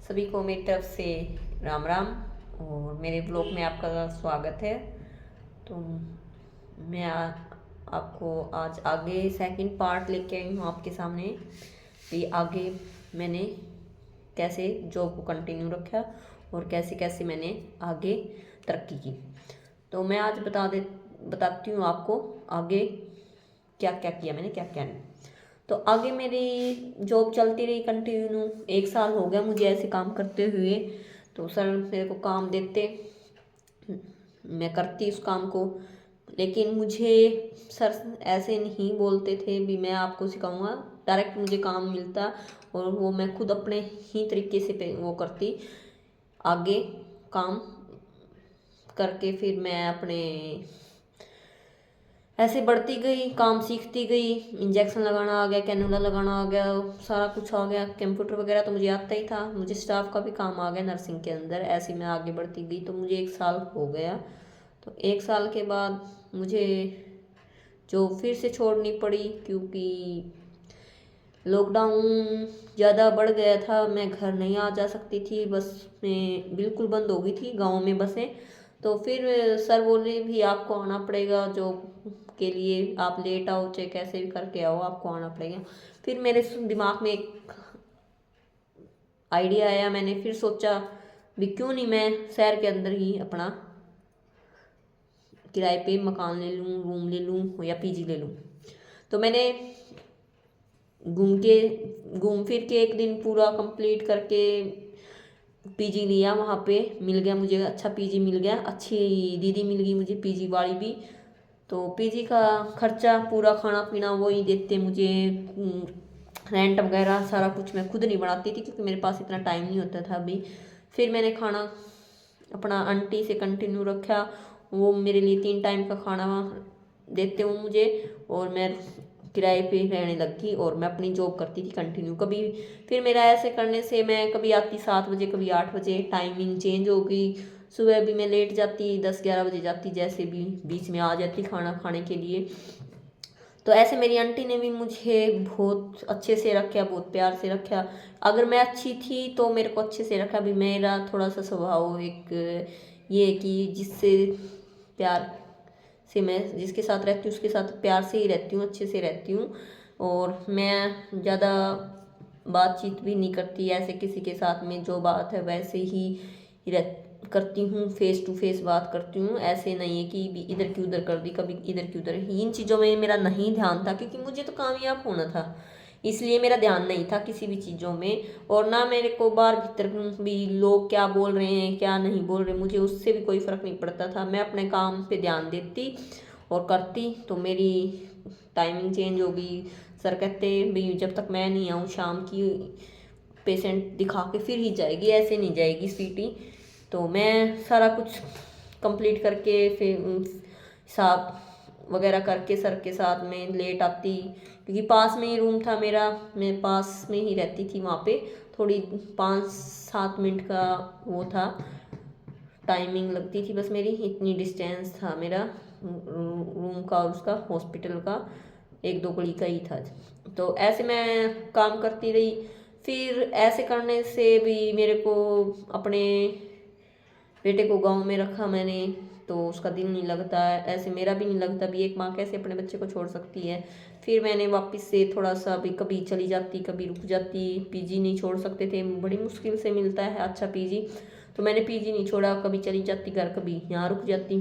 सभी को मेरी तरफ से राम राम। और मेरे ब्लॉग में आपका स्वागत है। तो मैं आपको आज आगे सेकंड पार्ट लेके आई हूँ आपके सामने कि आगे मैंने कैसे जॉब को कंटिन्यू रखा और कैसे कैसे मैंने आगे तरक्की की। तो मैं आज बताती हूँ आपको आगे क्या क्या किया मैंने, क्या क्या नहीं। तो आगे मेरी जॉब चलती रही कंटिन्यू, 1 साल हो गया मुझे ऐसे काम करते हुए। तो सर मेरे को काम देते, मैं करती उस काम को, लेकिन मुझे सर ऐसे नहीं बोलते थे भी मैं आपको सिखाऊंगा। डायरेक्ट मुझे काम मिलता और वो मैं खुद अपने ही तरीके से वो करती आगे काम करके। फिर मैं अपने ऐसे बढ़ती गई, काम सीखती गई। इंजेक्शन लगाना आ गया, कैनुला लगाना आ गया, सारा कुछ आ गया। कंप्यूटर वगैरह तो मुझे आता ही था, मुझे स्टाफ का भी काम आ गया नर्सिंग के अंदर। ऐसे मैं आगे बढ़ती गई तो मुझे 1 साल हो गया। तो 1 साल के बाद मुझे जो फिर से छोड़नी पड़ी क्योंकि लॉकडाउन ज़्यादा बढ़ गया था। मैं घर नहीं आ जा सकती थी, बस में बिल्कुल बंद हो गई थी गाँव में बसें। तो फिर सर बोले भी आपको आना पड़ेगा जॉब के लिए, आप लेट आओ चाहे कैसे भी करके आओ, आपको आना पड़ेगा। फिर मेरे दिमाग में एक आइडिया आया, मैंने फिर सोचा भी क्यों नहीं मैं शहर के अंदर ही अपना किराए पे मकान ले लूँ, रूम ले लूँ या पीजी ले लूँ। तो मैंने घूम फिर के एक दिन पूरा कंप्लीट करके पीजी लिया। वहाँ पे मिल गया मुझे, अच्छा पीजी मिल गया, अच्छी दीदी मिल गई मुझे पीजी वाली भी। तो पीजी का खर्चा पूरा खाना पीना वही देते मुझे। रेंट वगैरह सारा कुछ मैं खुद नहीं बनाती थी क्योंकि मेरे पास इतना टाइम नहीं होता था अभी। फिर मैंने खाना अपना आंटी से कंटिन्यू रखा, वो मेरे लिए 3 टाइम का खाना देते हो मुझे। और मैं किराए पे रहने लगी और मैं अपनी जॉब करती थी कंटिन्यू। कभी फिर मेरा ऐसे करने से मैं कभी आती 7 बजे, कभी 8 बजे, टाइमिंग चेंज हो गई। सुबह भी मैं लेट जाती, 10-11 बजे जाती, जैसे भी बीच में आ जाती खाना खाने के लिए। तो ऐसे मेरी आंटी ने भी मुझे बहुत अच्छे से रखा, बहुत प्यार से रखा। अगर मैं अच्छी थी तो मेरे को अच्छे से रखा भी। मेरा थोड़ा सा स्वभाव एक ये कि जिससे प्यार से मैं जिसके साथ रहती हूँ उसके साथ प्यार से ही रहती हूँ, अच्छे से रहती हूँ। और मैं ज़्यादा बातचीत भी नहीं करती ऐसे किसी के साथ में, जो बात है वैसे ही करती हूँ, फेस टू फेस बात करती हूँ। ऐसे नहीं है कि भी इधर की उधर कर दी, कभी इधर की उधर। इन चीज़ों में मेरा नहीं ध्यान था क्योंकि मुझे तो कामयाब होना था, इसलिए मेरा ध्यान नहीं था किसी भी चीज़ों में। और ना मेरे को बाहर भीतर भी लोग क्या बोल रहे हैं क्या नहीं बोल रहे, मुझे उससे भी कोई फ़र्क नहीं पड़ता था। मैं अपने काम पे ध्यान देती और करती। तो मेरी टाइमिंग चेंज हो गई। सर कहते भी जब तक मैं नहीं आऊँ शाम की, पेशेंट दिखा के फिर ही जाएगी, ऐसे नहीं जाएगी सीटी। तो मैं सारा कुछ कंप्लीट करके फिर हिसाब वगैरह करके सर के साथ में लेट आती क्योंकि पास में ही रूम था मेरा, मैं पास में ही रहती थी। वहाँ पे थोड़ी 5-7 मिनट का वो था, टाइमिंग लगती थी बस मेरी, इतनी डिस्टेंस था मेरा रूम का और उसका हॉस्पिटल का, 1-2 गली का ही था। तो ऐसे मैं काम करती रही। फिर ऐसे करने से भी मेरे को अपने बेटे को गांव में रखा मैंने, तो उसका दिल नहीं लगता है, ऐसे मेरा भी नहीं लगता भी। एक माँ कैसे अपने बच्चे को छोड़ सकती है। फिर मैंने वापस से थोड़ा सा भी कभी चली जाती कभी रुक जाती। पीजी नहीं छोड़ सकते थे, बड़ी मुश्किल से मिलता है अच्छा पीजी। तो मैंने पीजी नहीं छोड़ा, कभी चली जाती घर, कभी यहाँ रुक जाती।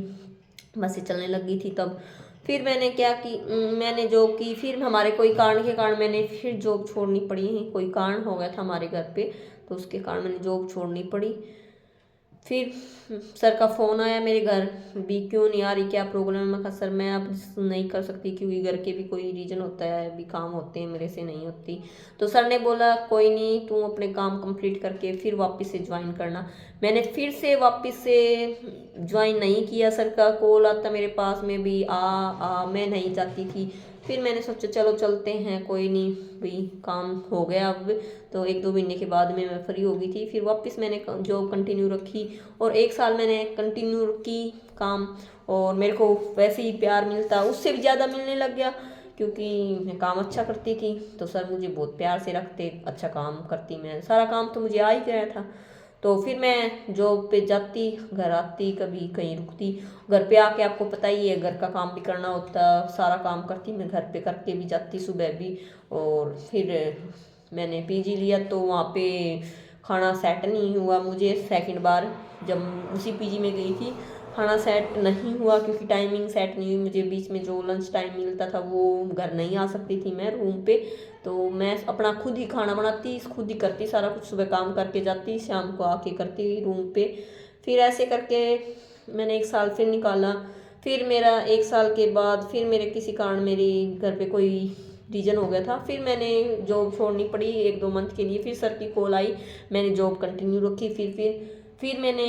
बसें चलने लगी थी तब। फिर मैंने क्या कि मैंने जॉब की। फिर हमारे कोई कारण के कारण मैंने फिर जॉब छोड़नी पड़ी। कोई कारण हो गया था हमारे घर पे, तो उसके कारण मैंने जॉब छोड़नी पड़ी। फिर सर का फ़ोन आया मेरे घर भी, क्यों नहीं आ रही, क्या प्रॉब्लम है। मैं कहा सर मैं अब नहीं कर सकती क्योंकि घर के भी कोई रीज़न होता है, भी काम होते हैं मेरे से नहीं होती। तो सर ने बोला कोई नहीं, तू अपने काम कंप्लीट करके फिर वापस से ज्वाइन करना। मैंने फिर से वापस से ज्वाइन नहीं किया। सर का कॉल आता मेरे पास में भी, मैं नहीं जाती थी। फिर मैंने सोचा चलो चलते हैं, कोई नहीं भाई काम हो गया अब। तो 1-2 महीने के बाद में मैं फ्री हो गई थी। फिर वापस मैंने जॉब कंटिन्यू रखी और 1 साल मैंने कंटिन्यू की काम। और मेरे को वैसे ही प्यार मिलता, उससे भी ज़्यादा मिलने लग गया क्योंकि मैं काम अच्छा करती थी तो सर मुझे बहुत प्यार से रखते, अच्छा काम करती, मैं सारा काम तो मुझे आ ही गया था। तो फिर मैं जॉब पे जाती, घर आती, कभी कहीं रुकती, घर पे आके आपको पता ही है घर का काम भी करना होता, सारा काम करती मैं, घर पे करके भी जाती सुबह भी। और फिर मैंने पीजी लिया तो वहाँ पे खाना सेट नहीं हुआ मुझे, सेकंड बार जब उसी पीजी में गई थी खाना सेट नहीं हुआ, क्योंकि टाइमिंग सेट नहीं हुई मुझे, बीच में जो लंच टाइम मिलता था वो घर नहीं आ सकती थी मैं रूम पे। तो मैं अपना खुद ही खाना बनाती, खुद ही करती सारा कुछ, सुबह काम करके जाती, शाम को आके करती रूम पे। फिर ऐसे करके मैंने 1 साल फिर निकाला। फिर मेरा 1 साल के बाद फिर मेरे किसी कारण मेरी घर पे कोई रीजन हो गया था, फिर मैंने जॉब छोड़नी पड़ी 1-2 मंथ के लिए। फिर सर की कॉल आई, मैंने जॉब कंटिन्यू रखी। फिर मैंने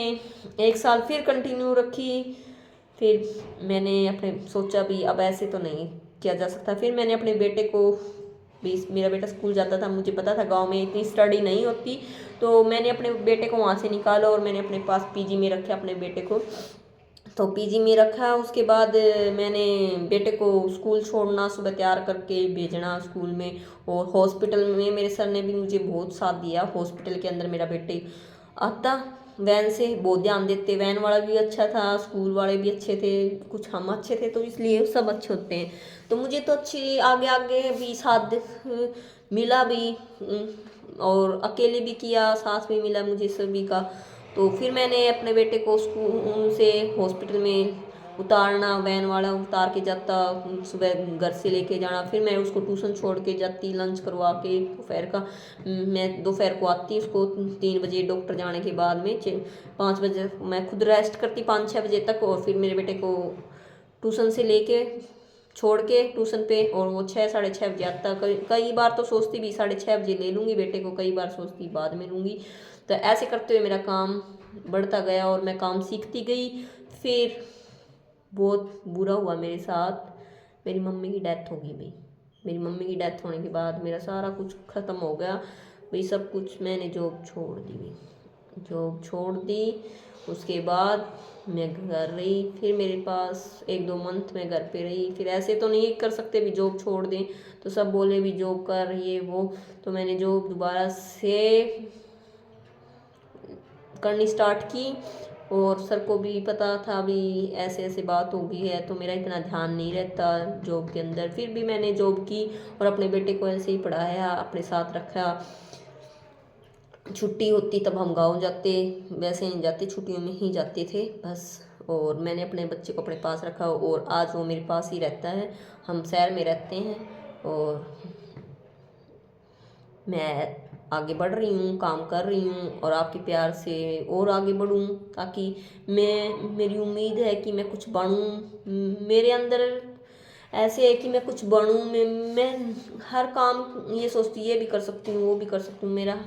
1 साल फिर कंटिन्यू रखी। फिर मैंने अपने सोचा भी अब ऐसे तो नहीं किया जा सकता। फिर मैंने अपने बेटे को भी, मेरा बेटा स्कूल जाता था, मुझे पता था गांव में इतनी स्टडी नहीं होती, तो मैंने अपने बेटे को वहाँ से निकाला और मैंने अपने पास पीजी में रखा अपने बेटे को। तो पीजी में रखा, उसके बाद मैंने बेटे को स्कूल छोड़ना, सुबह तैयार करके भेजना स्कूल में। और हॉस्पिटल में मेरे सर ने भी मुझे बहुत साथ दिया, हॉस्पिटल के अंदर मेरा बेटे आता, वैन से बहुत ध्यान देते, वैन वाला भी अच्छा था, स्कूल वाले भी अच्छे थे, कुछ हम अच्छे थे, तो इसलिए सब अच्छे होते हैं। तो मुझे तो अच्छी आगे आगे भी साथ मिला भी, और अकेले भी किया, साथ में मिला मुझे सभी का। तो फिर मैंने अपने बेटे को स्कूल से हॉस्पिटल में उतारना, वैन वाला उतार के जाता, सुबह घर से लेके जाना, फिर मैं उसको ट्यूशन छोड़ के जाती लंच करवा के दोपहर का। मैं दोपहर को आती उसको 3 बजे डॉक्टर जाने के बाद में, 5 बजे मैं खुद रेस्ट करती 5-6 बजे तक, और फिर मेरे बेटे को ट्यूशन से लेके छोड़ के ट्यूशन पे, और वो 6-6:30 बजे आता। कई बार तो सोचती भी 6:30 बजे ले लूँगी बेटे को, कई बार सोचती बाद में लूँगी। तो ऐसे करते हुए मेरा काम बढ़ता गया और मैं काम सीखती गई। फिर बहुत बुरा हुआ मेरे साथ, मेरी मम्मी की डेथ हो गई भाई। मेरी मम्मी की डेथ होने के बाद मेरा सारा कुछ ख़त्म हो गया भाई, सब कुछ। मैंने जॉब छोड़ दी भाई, जॉब छोड़ दी। उसके बाद मैं घर रही, फिर मेरे पास 1-2 मंथ में घर पे रही। फिर ऐसे तो नहीं कर सकते भी जॉब छोड़ दें, तो सब बोले भी जॉब कर ये वो, तो मैंने जॉब दोबारा से करनी स्टार्ट की। और सर को भी पता था भी ऐसे ऐसे बात हो गई है, तो मेरा इतना ध्यान नहीं रहता जॉब के अंदर। फिर भी मैंने जॉब की और अपने बेटे को ऐसे ही पढ़ाया, अपने साथ रखा। छुट्टी होती तब हम गांव जाते, वैसे नहीं जाते, छुट्टियों में ही जाते थे बस। और मैंने अपने बच्चे को अपने पास रखा और आज वो मेरे पास ही रहता है, हम शहर में रहते हैं। और मैं आगे बढ़ रही हूँ, काम कर रही हूँ, और आपके प्यार से और आगे बढ़ूँ, ताकि मेरी उम्मीद है कि मैं कुछ बनूँ। मेरे अंदर ऐसे है कि मैं कुछ बनूँ, मैं हर काम ये सोचती, ये भी कर सकती हूँ, वो भी कर सकती हूँ। मेरा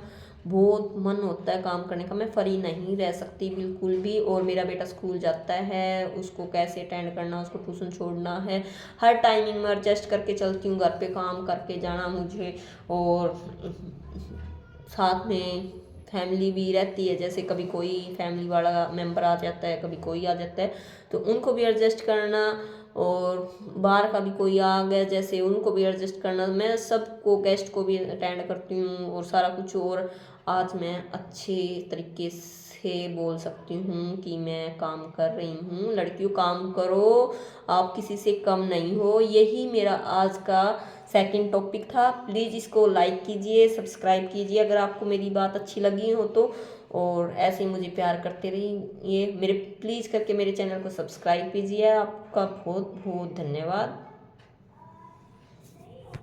बहुत मन होता है काम करने का, मैं फ्री नहीं रह सकती बिल्कुल भी। और मेरा बेटा स्कूल जाता है, उसको कैसे अटेंड करना, उसको ट्यूशन छोड़ना है, हर टाइमिंग में एडजस्ट करके चलती हूँ, घर पे काम करके जाना मुझे। और साथ में फैमिली भी रहती है, जैसे कभी कोई फैमिली वाला मेंबर आ जाता है, कभी कोई आ जाता है, तो उनको भी एडजस्ट करना। और बाहर का भी कोई आ गया जैसे, उनको भी एडजस्ट करना। मैं सबको, गेस्ट को भी अटेंड करती हूँ और सारा कुछ। और आज मैं अच्छे तरीके से बोल सकती हूँ कि मैं काम कर रही हूँ। लड़कियों काम करो, आप किसी से कम नहीं हो। यही मेरा आज का सेकंड टॉपिक था। प्लीज़ इसको लाइक कीजिए, सब्सक्राइब कीजिए अगर आपको मेरी बात अच्छी लगी हो तो। और ऐसे ही मुझे प्यार करते रहिए, मेरे प्लीज़ करके मेरे चैनल को सब्सक्राइब कीजिए। आपका बहुत बहुत धन्यवाद।